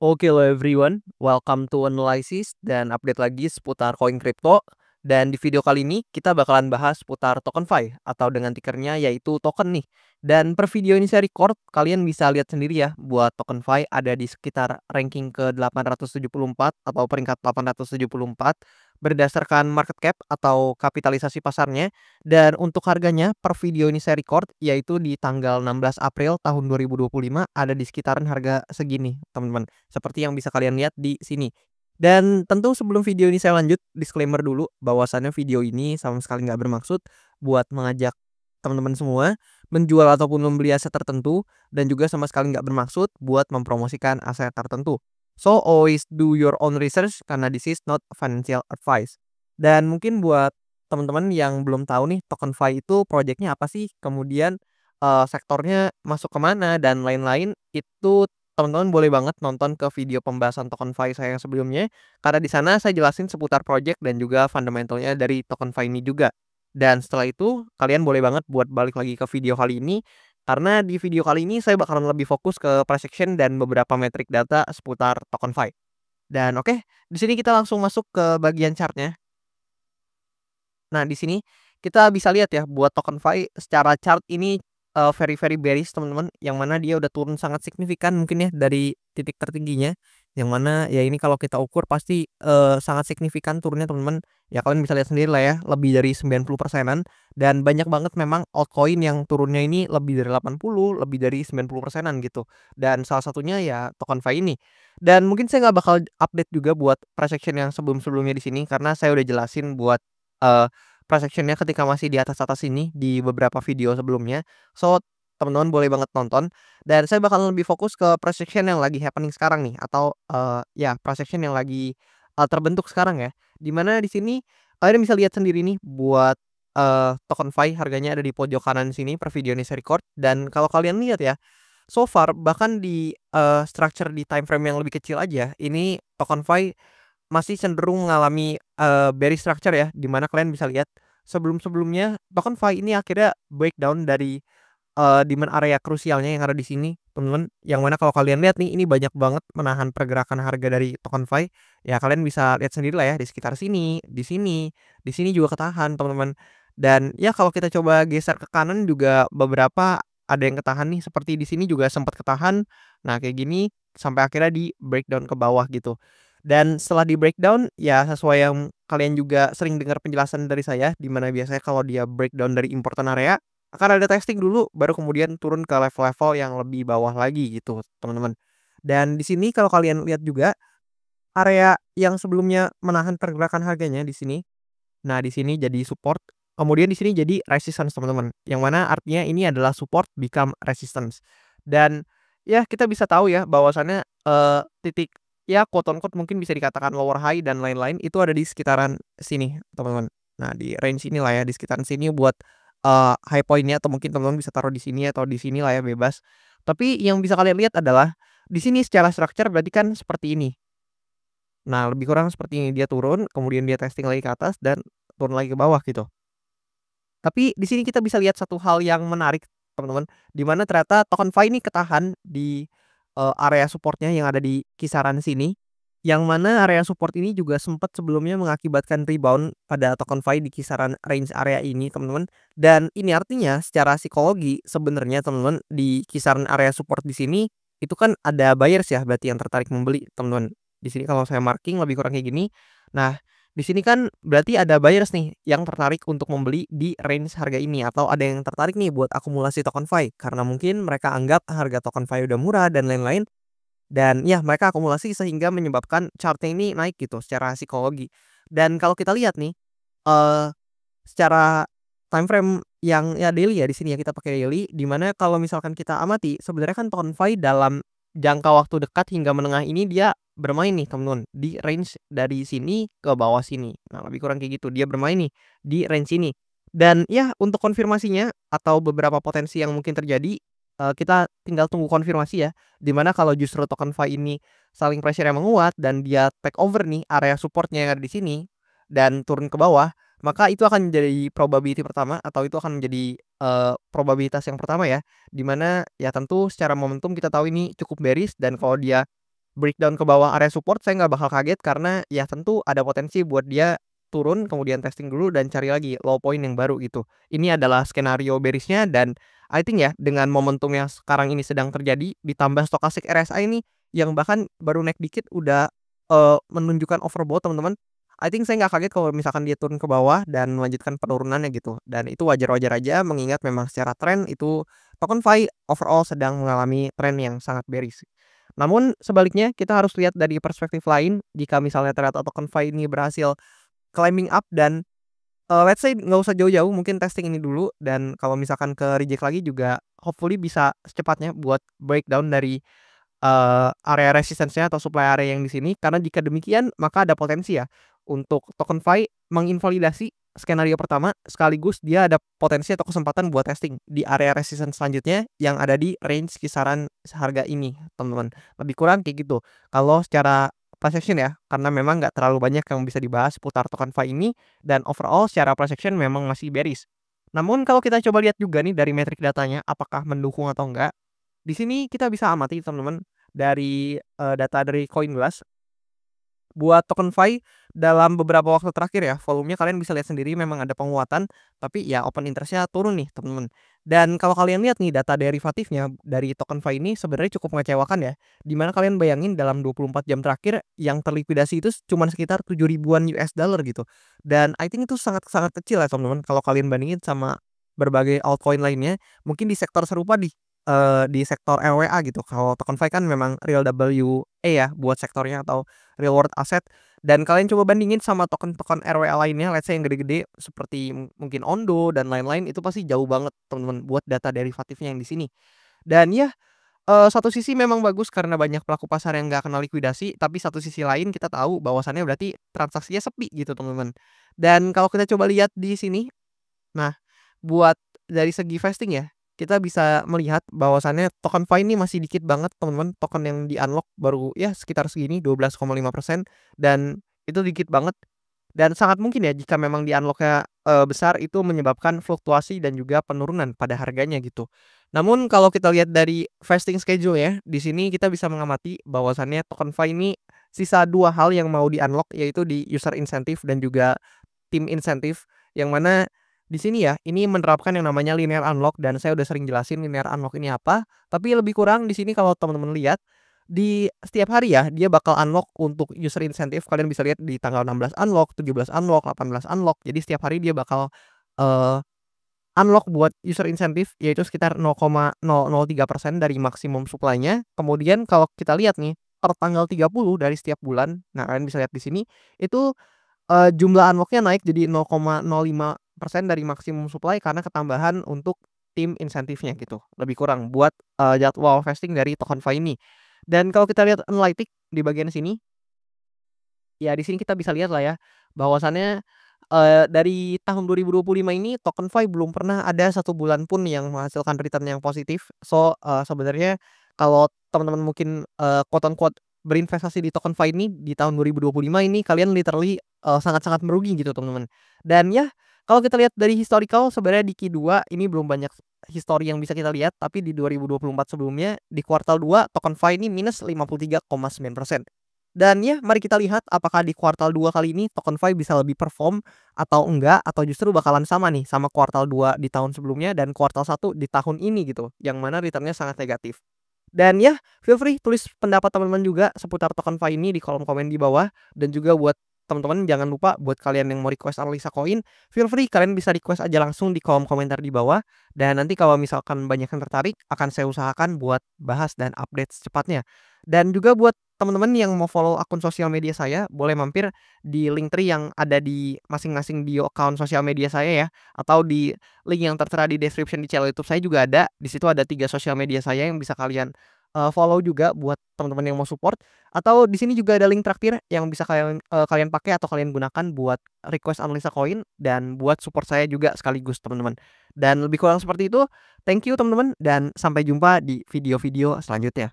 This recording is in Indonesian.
Oke, hello everyone, welcome to Analysis dan update lagi seputar koin kripto. Dan di video kali ini kita bakalan bahas seputar TokenFi atau dengan tikernya yaitu token nih. Dan per video ini saya record, kalian bisa lihat sendiri ya buat TokenFi ada di sekitar ranking ke 874 atau peringkat 874 berdasarkan market cap atau kapitalisasi pasarnya. Dan untuk harganya per video ini saya record yaitu di tanggal 16 April tahun 2025 ada di sekitaran harga segini, teman-teman. Seperti yang bisa kalian lihat di sini. Dan tentu sebelum video ini saya lanjut, disclaimer dulu bahwasannya video ini sama sekali nggak bermaksud buat mengajak teman-teman semua menjual ataupun membeli aset tertentu dan juga sama sekali nggak bermaksud buat mempromosikan aset tertentu. So always do your own research karena this is not financial advice. Dan mungkin buat teman-teman yang belum tahu nih TokenFi itu projectnya apa sih, kemudian sektornya masuk kemana dan lain-lain, itu teman-teman boleh banget nonton ke video pembahasan TokenFi saya yang sebelumnya, karena di sana saya jelasin seputar project dan juga fundamentalnya dari TokenFi ini juga. Dan setelah itu, kalian boleh banget buat balik lagi ke video kali ini, karena di video kali ini saya bakalan lebih fokus ke price action dan beberapa metrik data seputar TokenFi. Dan oke, di sini kita langsung masuk ke bagian chartnya. Nah, di sini kita bisa lihat ya buat TokenFi secara chart ini very very bearish teman-teman, yang mana dia udah turun sangat signifikan mungkin ya dari titik tertingginya, yang mana ya ini kalau kita ukur pasti sangat signifikan turunnya teman-teman. Ya kalian bisa lihat sendiri lah ya, lebih dari 90 persenan, dan banyak banget memang altcoin yang turunnya ini lebih dari 80, lebih dari 90 persenan gitu. Dan salah satunya ya TokenFi ini. Dan mungkin saya nggak bakal update juga buat price action yang sebelum-sebelumnya di sini karena saya udah jelasin buat eee price action-nya ketika masih di atas-atas ini di beberapa video sebelumnya. So, teman-teman boleh banget nonton dan saya bakal lebih fokus ke price action yang lagi happening sekarang nih atau, ya price action yang lagi, terbentuk sekarang ya. Di mana di sini kalian bisa lihat sendiri nih buat, TokenFi harganya ada di pojok kanan sini per video ini saya record, dan kalau kalian lihat ya, so far bahkan di, structure di time frame yang lebih kecil aja, ini TokenFi masih cenderung mengalami, bearish structure ya, di mana kalian bisa lihat sebelum-sebelumnya BlockFi ini akhirnya breakdown dari, demand area krusialnya yang ada di sini, teman-teman. Yang mana kalau kalian lihat nih, ini banyak banget menahan pergerakan harga dari TokenFi. Ya kalian bisa lihat sendiri lah ya di sekitar sini, di sini juga ketahan, teman-teman. Dan ya kalau kita coba geser ke kanan juga beberapa ada yang ketahan nih, seperti di sini juga sempat ketahan. Nah kayak gini sampai akhirnya di breakdown ke bawah gitu. Dan setelah di breakdown, ya sesuai yang kalian juga sering dengar penjelasan dari saya, di mana biasanya kalau dia breakdown dari important area, akan ada testing dulu, baru kemudian turun ke level-level yang lebih bawah lagi gitu, teman-teman. Dan di sini kalau kalian lihat juga, area yang sebelumnya menahan pergerakan harganya di sini, nah di sini jadi support, kemudian di sini jadi resistance, teman-teman. Yang mana artinya ini adalah support become resistance. Dan ya kita bisa tahu ya bahwasannya titik ya quote on quote mungkin bisa dikatakan lower high dan lain-lain itu ada di sekitaran sini, teman-teman. Nah, di range inilah ya, di sekitaran sini buat high point-nya, atau mungkin teman-teman bisa taruh di sini atau di sini lah ya, bebas. Tapi yang bisa kalian lihat adalah di sini secara structure berarti kan seperti ini. Nah, lebih kurang seperti ini, dia turun, kemudian dia testing lagi ke atas dan turun lagi ke bawah gitu. Tapi di sini kita bisa lihat satu hal yang menarik, teman-teman, di mana ternyata TokenFi ini ketahan di, area support-nya yang ada di kisaran sini, yang mana area support ini juga sempat sebelumnya mengakibatkan rebound pada TokenFi di kisaran range area ini, teman-teman. Dan ini artinya secara psikologi sebenarnya, teman-teman, di kisaran area support di sini, itu kan ada buyers ya berarti yang tertarik membeli, teman-teman. Di sini kalau saya marking lebih kurang kayak gini. Nah, di sini kan berarti ada buyers nih yang tertarik untuk membeli di range harga ini, atau ada yang tertarik nih buat akumulasi TokenFi karena mungkin mereka anggap harga TokenFi udah murah dan lain-lain, dan ya mereka akumulasi sehingga menyebabkan chartnya ini naik gitu secara psikologi. Dan kalau kita lihat nih, eee, secara time frame yang ya daily ya, di sini ya kita pakai daily, di mana kalau misalkan kita amati sebenarnya kan TokenFi dalam jangka waktu dekat hingga menengah ini dia bermain nih teman-teman di range dari sini ke bawah sini. Nah, lebih kurang kayak gitu, dia bermain nih di range ini. Dan ya untuk konfirmasinya atau beberapa potensi yang mungkin terjadi, kita tinggal tunggu konfirmasi ya, di mana kalau justru TokenFi ini saling pressure yang menguat dan dia take over nih area supportnya yang ada di sini dan turun ke bawah, maka itu akan menjadi probability pertama, atau itu akan menjadi, probabilitas yang pertama ya, di mana ya tentu secara momentum kita tahu ini cukup bearish, dan kalau dia breakdown ke bawah area support saya nggak bakal kaget karena ya tentu ada potensi buat dia turun kemudian testing dulu dan cari lagi low point yang baru gitu. Ini adalah skenario bearish-nya dan I think ya dengan momentum yang sekarang ini sedang terjadi ditambah stochastic RSI ini yang bahkan baru naik dikit udah, menunjukkan overbought teman-teman. I think saya nggak kaget kalau misalkan dia turun ke bawah dan melanjutkan penurunannya gitu, dan itu wajar-wajar aja mengingat memang secara tren itu TokenFi overall sedang mengalami tren yang sangat bearish. Namun sebaliknya kita harus lihat dari perspektif lain, jika misalnya ternyata TokenFi ini berhasil climbing up dan, let's say nggak usah jauh-jauh mungkin testing ini dulu dan kalau misalkan ke reject lagi juga hopefully bisa secepatnya buat breakdown dari area resistance-nya atau supply area yang di sini, karena jika demikian maka ada potensi ya untuk TokenFi menginvalidasi skenario pertama, sekaligus dia ada potensi atau kesempatan buat testing di area resistance selanjutnya yang ada di range kisaran harga ini, teman-teman. Lebih kurang kayak gitu. Kalau secara price action ya, karena memang nggak terlalu banyak yang bisa dibahas seputar TokenFi ini dan overall secara price action memang masih bearish. Namun kalau kita coba lihat juga nih dari metrik datanya apakah mendukung atau enggak, di sini kita bisa amati teman-teman dari, data dari CoinGlass buat TokenFi dalam beberapa waktu terakhir ya, volumenya kalian bisa lihat sendiri memang ada penguatan, tapi ya open interest-nya turun nih teman-teman. Dan kalau kalian lihat nih data derivatifnya dari TokenFi ini sebenarnya cukup mengecewakan ya, di mana kalian bayangin dalam 24 jam terakhir yang terlikuidasi itu cuman sekitar 7 ribuan US dollar gitu. Dan I think itu sangat-sangat kecil ya teman-teman kalau kalian bandingin sama berbagai altcoin lainnya, mungkin di sektor serupa di sektor RWA gitu. Kalau TokenFi kan memang real WA ya buat sektornya atau real world asset, dan kalian coba bandingin sama token-token RWA lainnya, let's say yang gede-gede seperti mungkin Ondo dan lain-lain, itu pasti jauh banget teman-teman buat data derivatifnya yang di sini. Dan ya, satu sisi memang bagus karena banyak pelaku pasar yang nggak kena likuidasi, tapi satu sisi lain kita tahu bahwasannya berarti transaksinya sepi gitu teman-teman. Dan kalau kita coba lihat di sini, nah buat dari segi vesting ya, kita bisa melihat bahwasannya TokenFi ini masih dikit banget teman-teman, token yang di-unlock baru ya sekitar segini 12,5% dan itu dikit banget dan sangat mungkin ya jika memang di-unlock-nya, besar itu menyebabkan fluktuasi dan juga penurunan pada harganya gitu. Namun kalau kita lihat dari vesting schedule ya, di sini kita bisa mengamati bahwasannya TokenFi ini sisa 2 hal yang mau di-unlock yaitu di user incentive dan juga tim insentif, yang mana di sini ya, ini menerapkan yang namanya linear unlock dan saya udah sering jelasin linear unlock ini apa, tapi lebih kurang di sini kalau teman-teman lihat, di setiap hari ya, dia bakal unlock untuk user insentif, kalian bisa lihat di tanggal 16 unlock, 17 unlock, 18 unlock, jadi setiap hari dia bakal, eee, unlock buat user insentif, yaitu sekitar 0,003% dari maksimum supply-nya. Kemudian kalau kita lihat nih, per tanggal 30 dari setiap bulan, nah kalian bisa lihat di sini, itu jumlah unlock-nya naik jadi 0,05% dari maksimum supply karena ketambahan untuk tim insentifnya gitu, lebih kurang buat, jadwal vesting dari TokenFi ini. Dan kalau kita lihat analytic di bagian sini, ya di sini kita bisa lihat lah ya, bahwasannya, dari tahun 2025 ini TokenFi belum pernah ada satu bulan pun yang menghasilkan return yang positif. So, sebenarnya kalau teman-teman mungkin, quote on quote berinvestasi di TokenFi ini di tahun 2025 ini kalian literally, sangat-sangat merugi gitu teman-teman. Dan ya, kalau kita lihat dari historical sebenarnya di Q2 ini belum banyak history yang bisa kita lihat, tapi di 2024 sebelumnya di kuartal 2 TokenFi ini minus 53,9%. Dan ya, mari kita lihat apakah di kuartal 2 kali ini TokenFi bisa lebih perform atau enggak, atau justru bakalan sama nih sama kuartal 2 di tahun sebelumnya dan kuartal 1 di tahun ini gitu, yang mana returnnya sangat negatif. Dan ya, feel free tulis pendapat teman-teman juga seputar TokenFi ini di kolom komen di bawah, dan juga buat teman-teman jangan lupa buat kalian yang mau request analisa koin, feel free kalian bisa request aja langsung di kolom komentar di bawah, dan nanti kalau misalkan banyak yang tertarik akan saya usahakan buat bahas dan update secepatnya. Dan juga buat teman-teman yang mau follow akun sosial media saya, boleh mampir di link tree yang ada di masing-masing bio account sosial media saya ya, atau di link yang tertera di description di channel YouTube saya juga ada. Di situ ada 3 sosial media saya yang bisa kalian, follow juga buat teman-teman yang mau support, atau di sini juga ada link traktir yang bisa kalian pakai atau kalian gunakan buat request analisa koin dan buat support saya juga sekaligus teman-teman. Dan lebih kurang seperti itu. Thank you teman-teman dan sampai jumpa di video-video selanjutnya.